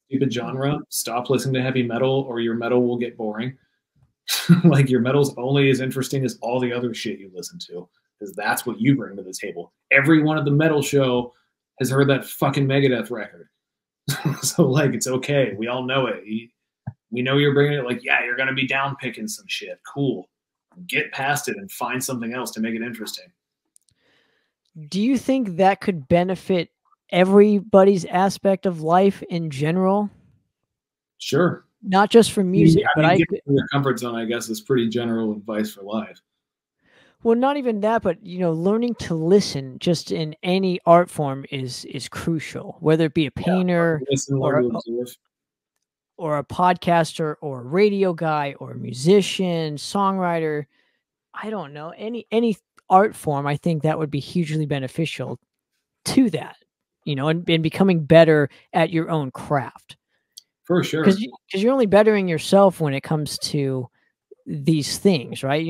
stupid genre. Stop listening to heavy metal, or your metal will get boring. Like, your metal's only as interesting as all the other shit you listen to, because that's what you bring to the table. Everyone at the metal show has heard that fucking Megadeth record. So, like, it's okay. We all know it. We know you're bringing it. Like, yeah, you're going to be down picking some shit. Cool. Get past it and find something else to make it interesting. Do you think that could benefit everybody's aspect of life in general? Sure. Not just for music, but getting in your comfort zone, I guess, is pretty general advice for life. Well, not even that, but learning to listen just in any art form is crucial. Whether it be a painter, or a podcaster, or a radio guy, or a musician, songwriter, I don't know, any art form. I think that would be hugely beneficial to that, and becoming better at your own craft. For sure, because you're only bettering yourself when it comes to these things, right?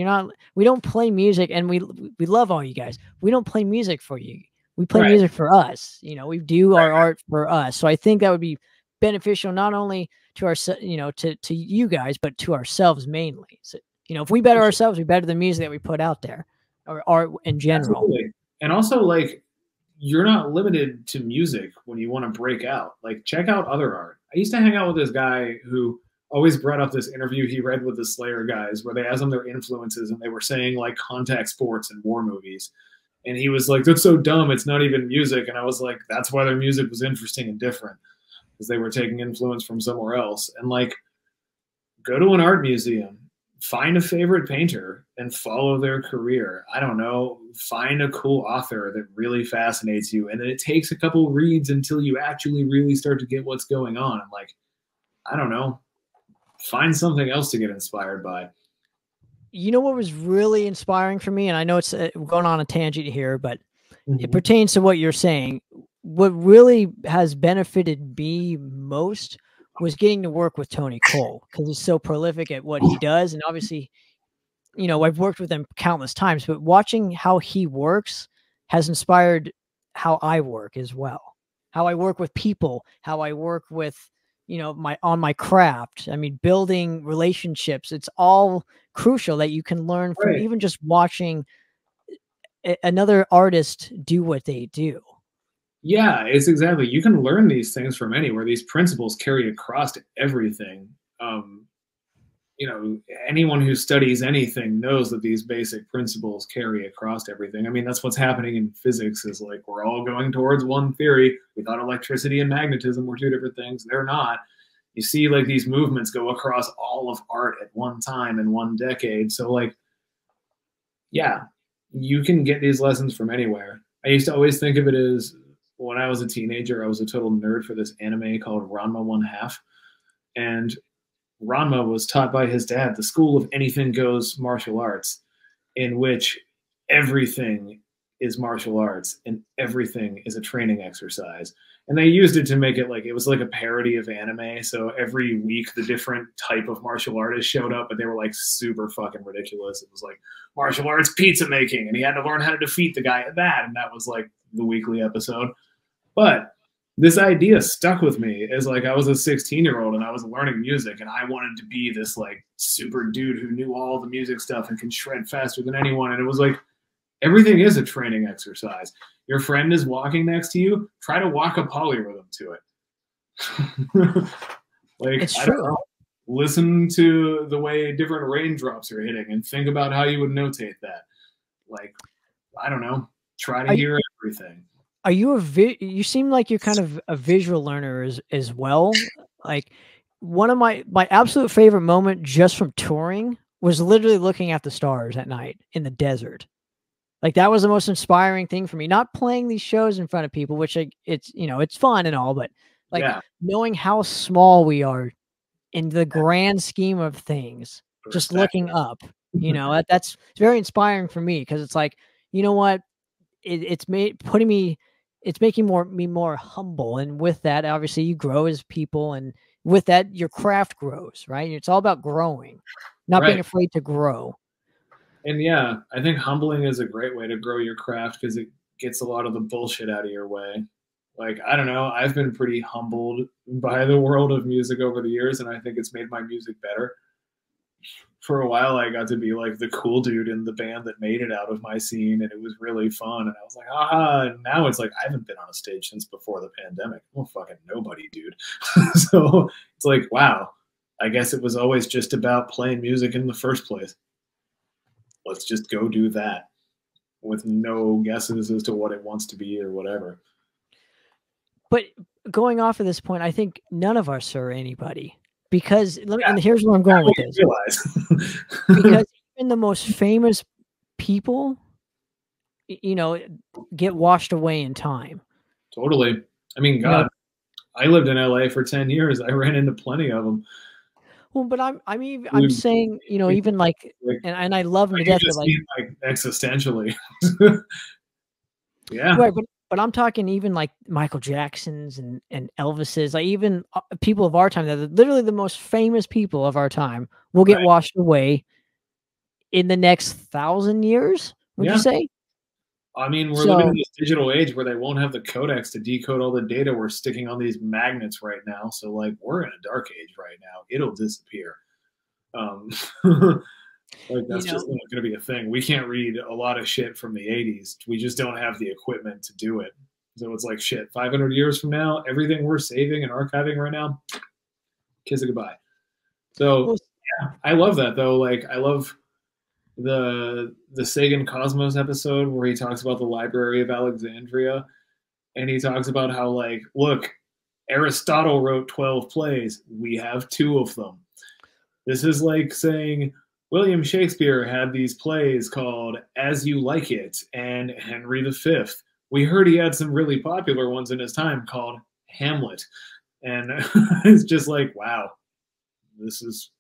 We don't play music, and we love all you guys. We don't play music for you. We play music for us. We do our art for us. So I think that would be beneficial not only to our, to you guys, but to ourselves mainly. So, if we better ourselves, we better the music that we put out there, or art in general. Absolutely. And also, like, you're not limited to music when you want to break out. Like, check out other art. I used to hang out with this guy who always brought up this interview he read with the Slayer guys, where they asked them their influences, and they were saying, like, contact sports and war movies. And he was like, that's so dumb, it's not even music. And I was like, that's why their music was interesting and different, because they were taking influence from somewhere else. And, like, go to an art museum, find a favorite painter and follow their career. I don't know, find a cool author that really fascinates you. And then it takes a couple reads until you actually really start to get what's going on. And, like, I don't know, find something else to get inspired by. You know what was really inspiring for me? And I know it's going on a tangent here, but it pertains to what you're saying. What really has benefited me most was getting to work with Tony Cole, because he's so prolific at what he does. And obviously, I've worked with him countless times, but watching how he works has inspired how I work as well. How I work with people, how I work with, on my craft. I mean, building relationships. It's all crucial that you can learn from even just watching another artist do what they do. Yeah, it's exactly. You can learn these things from anywhere. These principles carry across to everything. Anyone who studies anything knows that these basic principles carry across to everything. I mean, that's what's happening in physics, is like, we're all going towards one theory. We thought electricity and magnetism were two different things. They're not. You see, like, these movements go across all of art at one time in one decade. So, like, yeah, you can get these lessons from anywhere. I used to always think of it as, when I was a teenager, I was a total nerd for this anime called Ranma 1/2. And Ranma was taught by his dad the school of anything goes martial arts, in which everything is martial arts and everything is a training exercise. And they used it to make it like, it was like a parody of anime. So every week the different type of martial artist showed up, but they were like super fucking ridiculous. It was like martial arts pizza making, and he had to learn how to defeat the guy at that. And that was like the weekly episode. But this idea stuck with me as, like, I was a 16-year-old and I was learning music, and I wanted to be this, like, super dude who knew all the music stuff and can shred faster than anyone. And it was like, everything is a training exercise. Your friend is walking next to you, try to walk a polyrhythm to it. Like, it's I true. don't know, listen to the way different raindrops are hitting and think about how you would notate that. Like, I don't know, try to hear everything. Are you you seem like you're kind of a visual learner as well. Like, one of my absolute favorite moment just from touring was literally looking at the stars at night in the desert. Like that was the most inspiring thing for me. Not playing these shows in front of people, which it's it's fun and all, but like knowing how small we are in the grand scheme of things, just looking up, that's very inspiring for me because it's like, you know what, it's making me more humble, and with that, obviously, you grow as people, and with that, your craft grows, right? It's all about growing, not being afraid to grow. And yeah, I think humbling is a great way to grow your craft because it gets a lot of the bullshit out of your way. Like, I don't know, I've been pretty humbled by the world of music over the years, and I think it's made my music better. For a while, I got to be like the cool dude in the band that made it out of my scene, and it was really fun. And I was like, and now it's like I haven't been on a stage since before the pandemic. Well, fucking nobody, dude. So it's like, wow, I guess it was always just about playing music in the first place. Let's just go do that with no guesses as to what it wants to be or whatever. But going off of this point, I think none of us are anybody, because and here's where I'm going with this. Because even the most famous people, get washed away in time. Totally. I mean, God, I lived in LA for 10 years. I ran into plenty of them. Well, but I'm saying, even like and I love him to death, but like existentially. Yeah. Right, but I'm talking even like Michael Jackson's and Elvis's, like even people of our time, that are literally the most famous people of our time, will get washed away in the next 1,000 years. Would you say? I mean, we're living in this digital age where they won't have the codecs to decode all the data we're sticking on these magnets right now. So, like, we're in a dark age right now. It'll disappear. Like, that's just not going to be a thing. We can't read a lot of shit from the 80s. We just don't have the equipment to do it. So it's like, shit, 500 years from now, everything we're saving and archiving right now, kiss it goodbye. So, yeah, I love that, though. Like, I love the Sagan Cosmos episode where he talks about the Library of Alexandria, and he talks about how, like, look, Aristotle wrote 12 plays. We have 2 of them. This is like saying William Shakespeare had these plays called As You Like It and Henry V. We heard he had some really popular ones in his time called Hamlet. And it's just like, wow, this is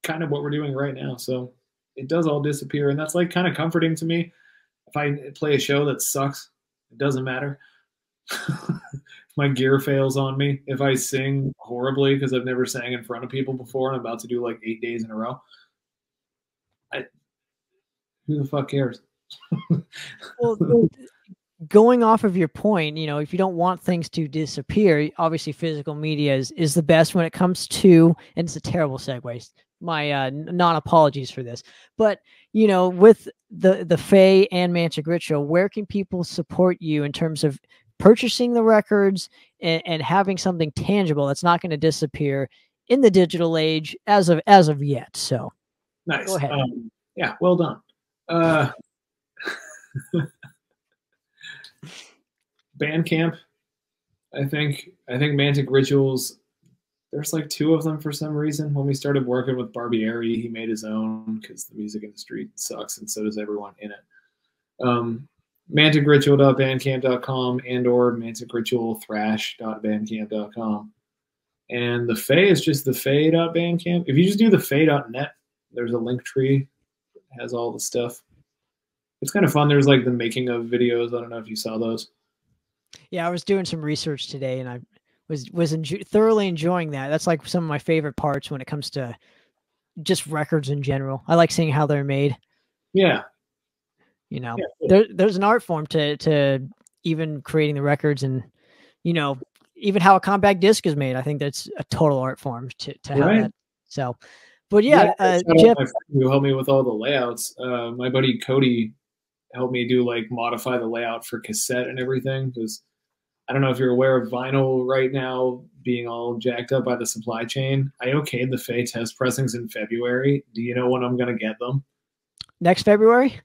kind of what we're doing right now. So it does all disappear, and that's like kind of comforting to me. If I play a show that sucks, it doesn't matter. If my gear fails on me, if I sing horribly because I've never sang in front of people before and I'm about to do like 8 days in a row, who the fuck cares? Well, going off of your point, if you don't want things to disappear, obviously physical media is the best when it comes to, and it's a terrible segue. My non-apologies for this, but with the Faye and Mantic Ritual, where can people support you in terms of purchasing the records and having something tangible that's not going to disappear in the digital age as of yet? So nice. Go ahead. Yeah, well done. Bandcamp, I think Mantic Rituals, there's like 2 of them for some reason. When we started working with Barbieri, he made his own because the music industry sucks and so does everyone in it. manticritual.bandcamp.com and or manticritualthrash.bandcamp.com. And the Faye is just thefay.bandcamp. If you just do thefay.net, there's a link tree that has all the stuff. It's kind of fun. There's like the making of videos. I don't know if you saw those. Yeah, I was doing some research today, and I was thoroughly enjoying that. That's like some of my favorite parts when it comes to just records in general. I like seeing how they're made. Yeah. There's an art form to even creating the records, and even how a compact disc is made. I think that's a total art form to have that. So, but yeah, Jeff, who helped me with all the layouts. My buddy Cody helped me do like modify the layout for cassette and everything, because I don't know if you're aware of vinyl right now being all jacked up by the supply chain. I okayed the Faye test pressings in February. Do you know when I'm going to get them? Next February?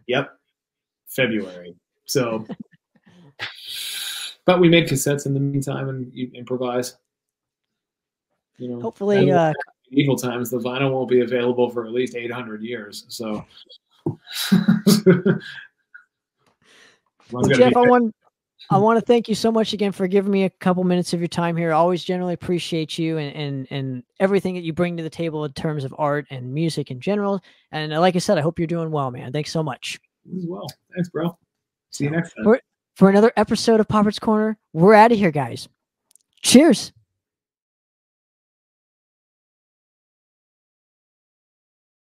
Yep. February. So, but we made cassettes in the meantime and you improvise. Hopefully, medieval times, the vinyl won't be available for at least 800 years. So Well, Jeff, I want to thank you so much again for giving me a couple minutes of your time here. I always generally appreciate you and everything that you bring to the table in terms of art and music in general. And like I said, I hope you're doing well, man. Thanks so much. You as well. Thanks, bro. See you next time. For another episode of Poppert's Corner, we're out of here, guys. Cheers.